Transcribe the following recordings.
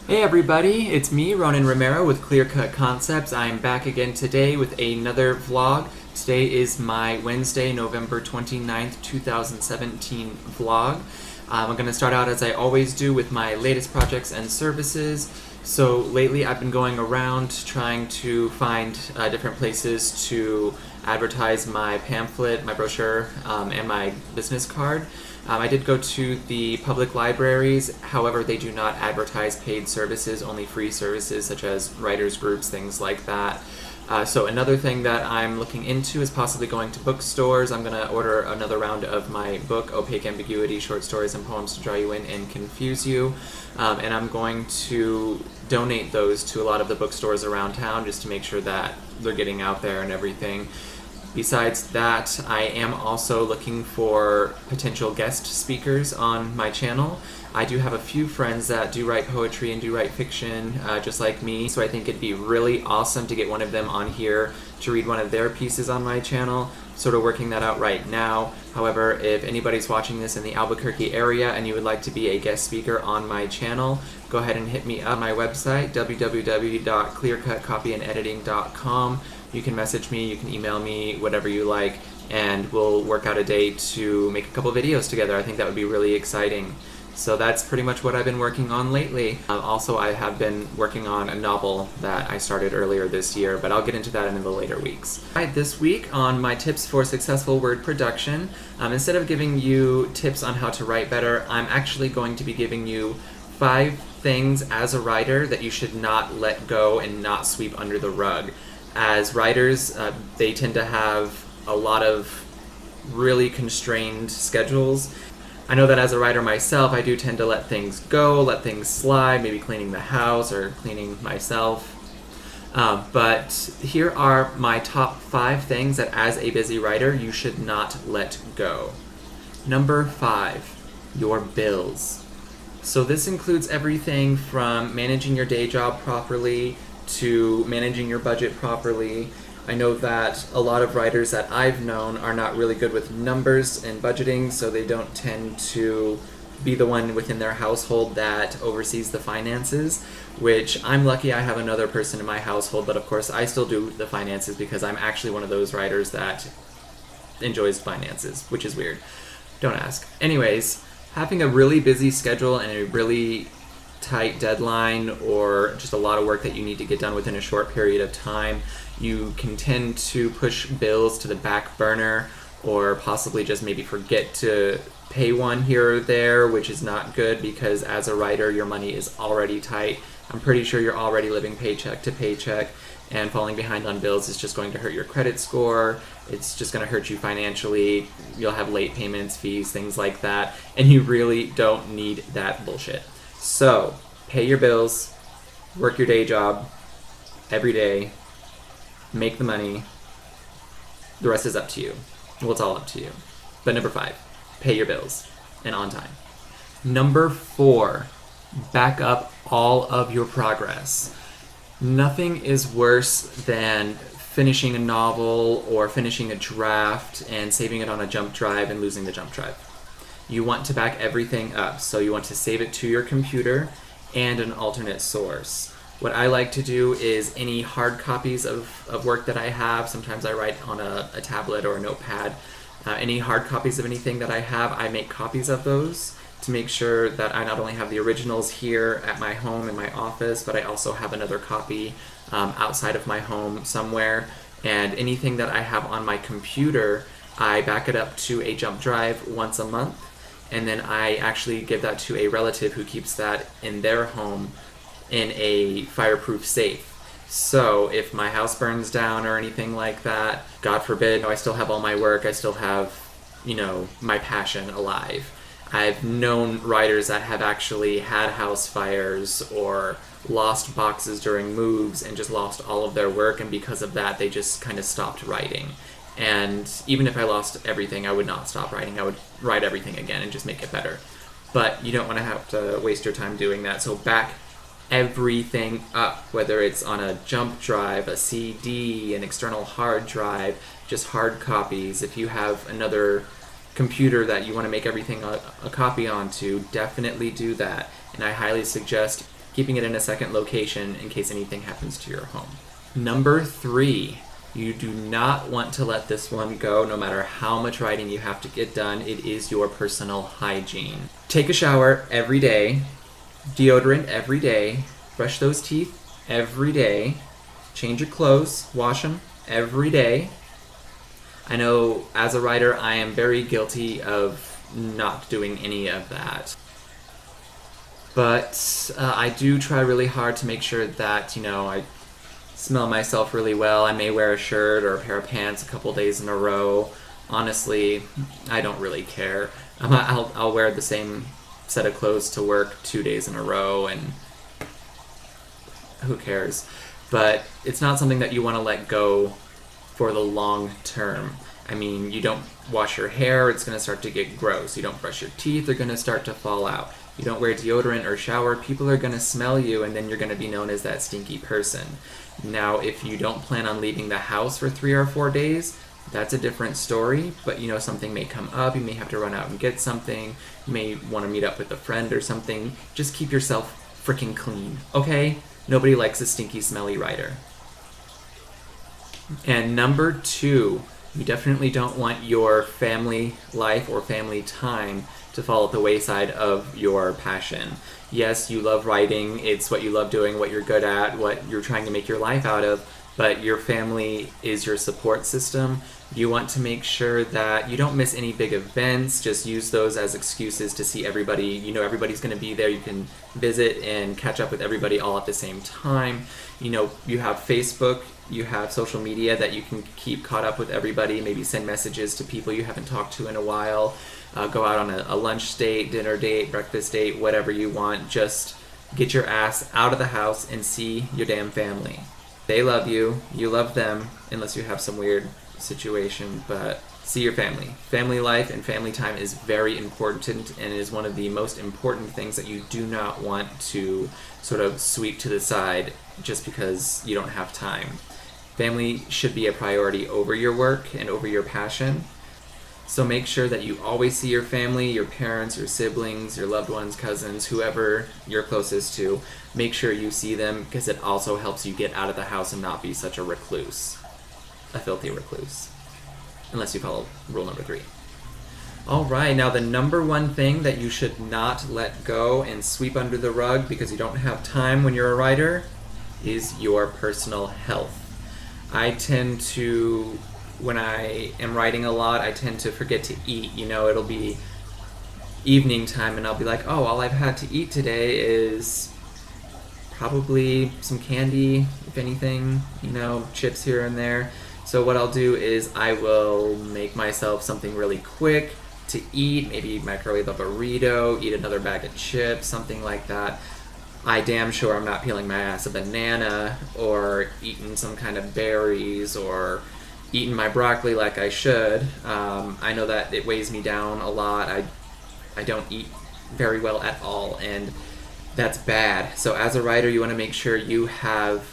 Hey everybody, it's me, Ronan Romero with Clear Cut Concepts. I'm back again today with another vlog. Today is my Wednesday, November 29th, 2017 vlog. I'm going to start out as I always do with my latest projects and services. So lately I've been going around trying to find different places to advertise my pamphlet, my brochure, and my business card. I did go to the public libraries, however, they do not advertise paid services, only free services such as writers groups, things like that. So another thing that I'm looking into is possibly going to bookstores. I'm going to order another round of my book, Opaque Ambiguity, Short Stories and Poems to Draw You In and Confuse You. And I'm going to donate those to a lot of the bookstores around town just to make sure that they're getting out there and everything. Besides that, I am also looking for potential guest speakers on my channel. I do have a few friends that do write poetry and do write fiction, just like me, so I think it'd be really awesome to get one of them on here to read one of their pieces on my channel. Sort of working that out right now. However, if anybody's watching this in the Albuquerque area and you would like to be a guest speaker on my channel, go ahead and hit me up on my website, www.clearcutcopyandediting.com. You can message me, you can email me, whatever you like, and we'll work out a day to make a couple videos together. I think that would be really exciting. So that's pretty much what I've been working on lately. Also, I have been working on a novel that I started earlier this year, but I'll get into that in the later weeks. This week on my tips for successful word production, instead of giving you tips on how to write better, I'm actually going to be giving you 5 things as a writer that you should not let go and not sweep under the rug. As writers, they tend to have a lot of really constrained schedules. I know that as a writer myself, I do tend to let things go, let things slide, maybe cleaning the house or cleaning myself. But here are my top 5 things that as a busy writer, you should not let go. Number 5, your bills. So this includes everything from managing your day job properly to managing your budget properly. I know that a lot of writers that I've known are not really good with numbers and budgeting, so they don't tend to be the one within their household that oversees the finances, which I'm lucky I have another person in my household, but of course I still do the finances because I'm actually one of those writers that enjoys finances, which is weird. Don't ask. Anyways, having a really busy schedule and a really tight deadline or just a lot of work that you need to get done within a short period of time, you can tend to push bills to the back burner or possibly just maybe forget to pay one here or there, which is not good because as a writer your money is already tight. I'm pretty sure you're already living paycheck to paycheck, and falling behind on bills is just going to hurt your credit score. It's just going to hurt you financially. You'll have late payments, fees, things like that, and you really don't need that bullshit. So, pay your bills, work your day job every day, make the money. The rest is up to you. Well, it's all up to you. But number 5, pay your bills and on time. Number 4, back up all of your progress. Nothing is worse than finishing a novel or finishing a draft and saving it on a jump drive and losing the jump drive. You want to back everything up, so you want to save it to your computer and an alternate source. What I like to do is any hard copies of work that I have, sometimes I write on a tablet or a notepad, any hard copies of anything that I have, I make copies of those to make sure that I not only have the originals here at my home in my office, but I also have another copy outside of my home somewhere. And anything that I have on my computer, I back it up to a jump drive once a month, and then I actually give that to a relative who keeps that in their home in a fireproof safe. So if my house burns down or anything like that, God forbid, I still have all my work, I still have, my passion alive. I've known writers that have actually had house fires or lost boxes during moves and just lost all of their work, and because of that they just kind of stopped writing. And even if I lost everything, I would not stop writing. I would write everything again and just make it better. But you don't want to have to waste your time doing that. So back everything up, whether it's on a jump drive, a CD, an external hard drive, just hard copies. If you have another computer that you want to make everything a copy onto, definitely do that. And I highly suggest keeping it in a second location in case anything happens to your home. Number 3, you do not want to let this one go no matter how much writing you have to get done. It is your personal hygiene. Take a shower every day, deodorant every day, brush those teeth every day, change your clothes, wash them every day. I know as a writer, I am very guilty of not doing any of that. But I do try really hard to make sure that, I smell myself really well. I may wear a shirt or a pair of pants a couple days in a row. Honestly, I don't really care. I'll wear the same set of clothes to work 2 days in a row, and who cares? But it's not something that you want to let go for the long term. I mean, you don't wash your hair, it's going to start to get gross. You don't brush your teeth, they're going to start to fall out. You don't wear deodorant or shower, people are going to smell you, and then you're going to be known as that stinky person. Now, if you don't plan on leaving the house for 3 or 4 days, that's a different story, but something may come up, you may have to run out and get something, you may want to meet up with a friend or something. Just keep yourself freaking clean, okay? Nobody likes a stinky, smelly writer. And number 2, you definitely don't want your family life or family time to fall at the wayside of your passion. Yes, you love writing, it's what you love doing, what you're good at, what you're trying to make your life out of, but your family is your support system. You want to make sure that you don't miss any big events. Just use those as excuses to see everybody. Everybody's going to be there. You can visit and catch up with everybody all at the same time. You have Facebook, you have social media that you can keep caught up with everybody, maybe send messages to people you haven't talked to in a while, go out on a lunch date, dinner date, breakfast date, whatever you want. Just get your ass out of the house and see your damn family. They love you, you love them, unless you have some weird situation, but see your family. Family life and family time is very important and is one of the most important things that you do not want to sort of sweep to the side just because you don't have time. Family should be a priority over your work and over your passion. So make sure that you always see your family, your parents, your siblings, your loved ones, cousins, whoever you're closest to. Make sure you see them because it also helps you get out of the house and not be such a recluse. A filthy recluse. Unless you follow rule number 3. Alright, now the number 1 thing that you should not let go and sweep under the rug because you don't have time when you're a writer is your personal health. I tend to, when I am writing a lot, I tend to forget to eat. It'll be evening time and I'll be like, oh, all I've had to eat today is probably some candy, if anything, chips here and there. So what I'll do is I will make myself something really quick to eat, maybe microwave a burrito, eat another bag of chips, something like that. I damn sure I'm not peeling my ass a banana or eating some kind of berries or eating my broccoli like I should. I know that it weighs me down a lot. I don't eat very well at all, and that's bad. So as a writer, you want to make sure you have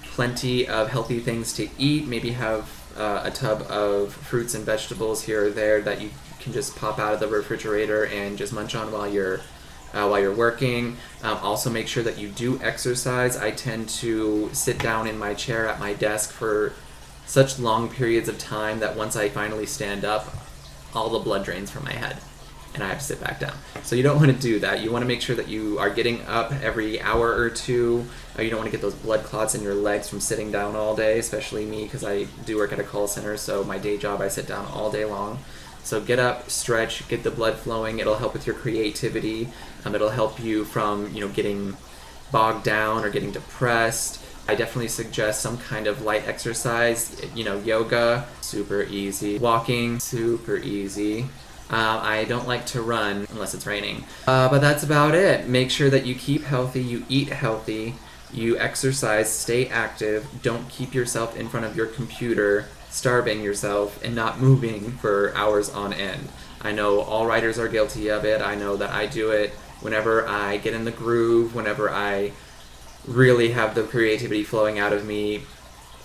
plenty of healthy things to eat. Maybe have a tub of fruits and vegetables here or there that you can just pop out of the refrigerator and just munch on while you're working. Also make sure that you do exercise. I tend to sit down in my chair at my desk for such long periods of time that once I finally stand up, all the blood drains from my head and I have to sit back down. So you don't want to do that. You want to make sure that you are getting up every hour or two. You don't want to get those blood clots in your legs from sitting down all day, especially me because I do work at a call center, so my day job I sit down all day long. So get up, stretch, get the blood flowing. It'll help with your creativity. It'll help you from getting bogged down or getting depressed. I definitely suggest some kind of light exercise. Yoga, super easy. Walking, super easy. I don't like to run unless it's raining. But that's about it. Make sure that you keep healthy, you eat healthy, you exercise, stay active. Don't keep yourself in front of your computer starving yourself and not moving for hours on end. I know all writers are guilty of it. I know that I do it whenever I get in the groove, whenever I really have the creativity flowing out of me.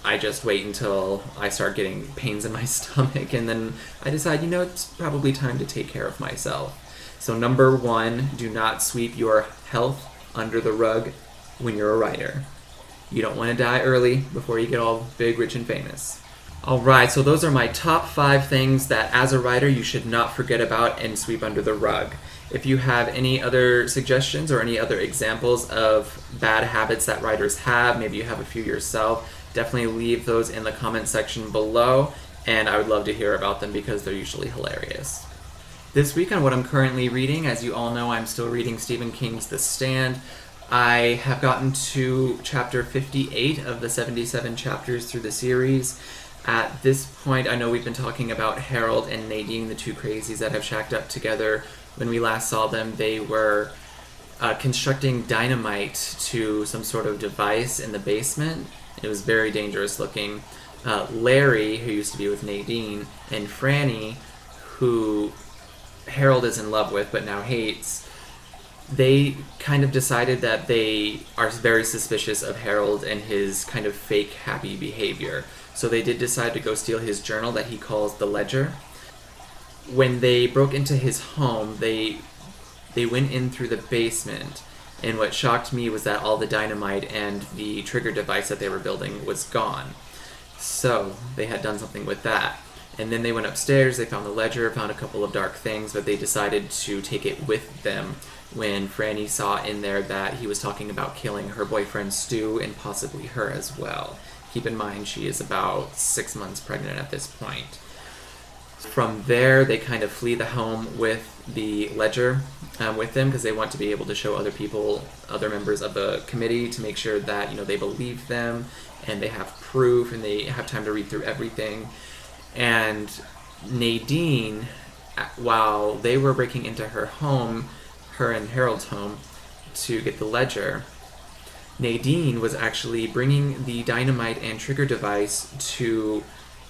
I just wait until I start getting pains in my stomach and then I decide, it's probably time to take care of myself. So number 1, do not sweep your health under the rug when you're a writer. You don't want to die early before you get all big, rich, and famous. Alright, so those are my top 5 things that as a writer you should not forget about and sweep under the rug. If you have any other suggestions or any other examples of bad habits that writers have, maybe you have a few yourself, definitely leave those in the comment section below, and I would love to hear about them because they're usually hilarious. This week on what I'm currently reading, as you all know, I'm still reading Stephen King's The Stand. I have gotten to chapter 58 of the 77 chapters through the series. At this point, I know we've been talking about Harold and Nadine, the two crazies that have shacked up together. When we last saw them, they were constructing dynamite to some sort of device in the basement. It was very dangerous looking. Larry, who used to be with Nadine, and Franny, who Harold is in love with but now hates, they kind of decided that they are very suspicious of Harold and his kind of fake happy behavior. So they did decide to go steal his journal that he calls the Ledger. When they broke into his home, they went in through the basement, and what shocked me was that all the dynamite and the trigger device that they were building was gone. So they had done something with that. And then they went upstairs, they found the ledger, found a couple of dark things, but they decided to take it with them when Franny saw in there that he was talking about killing her boyfriend Stu and possibly her as well. Keep in mind she is about 6 months pregnant at this point. From there, they kind of flee the home with the ledger with them because they want to be able to show other people, other members of the committee, to make sure that, you know, they believe them and they have proof and they have time to read through everything. And Nadine, while they were breaking into her home, her and Harold's home, to get the ledger, Nadine was actually bringing the dynamite and trigger device to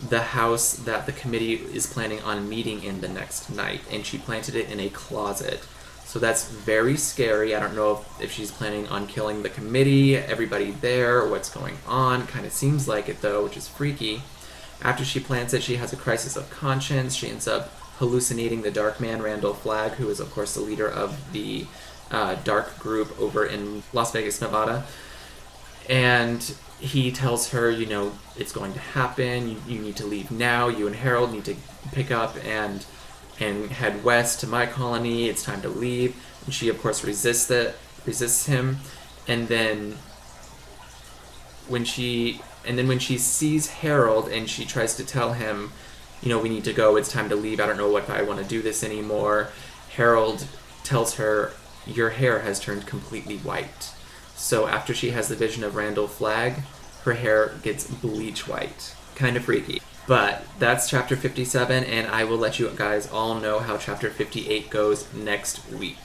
the house that the committee is planning on meeting in the next night, and she planted it in a closet. So that's very scary. I don't know if she's planning on killing the committee, everybody there, what's going on. Kind of seems like it though, which is freaky. After she plants it, she has a crisis of conscience. She ends up hallucinating the Dark Man, Randall Flagg, who is of course the leader of the dark group over in Las Vegas, Nevada. And he tells her, you know, it's going to happen, you need to leave now, you and Harold need to pick up and head west to my colony, it's time to leave. And she of course resists him, and then when she sees Harold and she tries to tell him, you know, we need to go, it's time to leave, I don't know if I want to do this anymore, Harold tells her, your hair has turned completely white. So after she has the vision of Randall Flagg, her hair gets bleach white. Kind of freaky. But that's chapter 57, and I will let you guys all know how chapter 58 goes next week.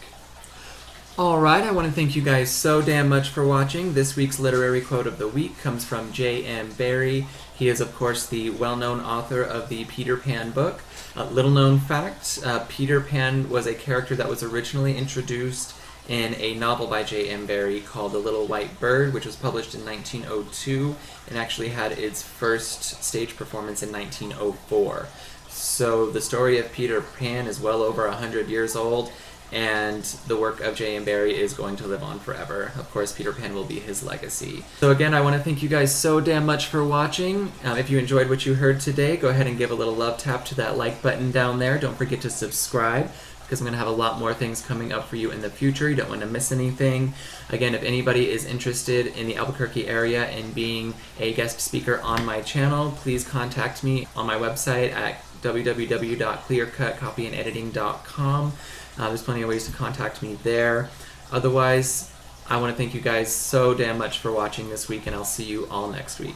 Alright, I want to thank you guys so damn much for watching. This week's literary quote of the week comes from J.M. Barrie. He is, of course, the well-known author of the Peter Pan book. Little known fact, Peter Pan was a character that was originally introduced in a novel by J.M. Barrie called The Little White Bird, which was published in 1902 and actually had its first stage performance in 1904. So the story of Peter Pan is well over 100 years old, and the work of J.M. Barrie is going to live on forever. Of course, Peter Pan will be his legacy. So again, I want to thank you guys so damn much for watching. If you enjoyed what you heard today, go ahead and give a little love tap to that like button down there. Don't forget to subscribe, because I'm going to have a lot more things coming up for you in the future. You don't want to miss anything. Again, if anybody is interested in the Albuquerque area and being a guest speaker on my channel, please contact me on my website at www.clearcutcopyandediting.com. There's plenty of ways to contact me there. Otherwise, I want to thank you guys so damn much for watching this week, and I'll see you all next week.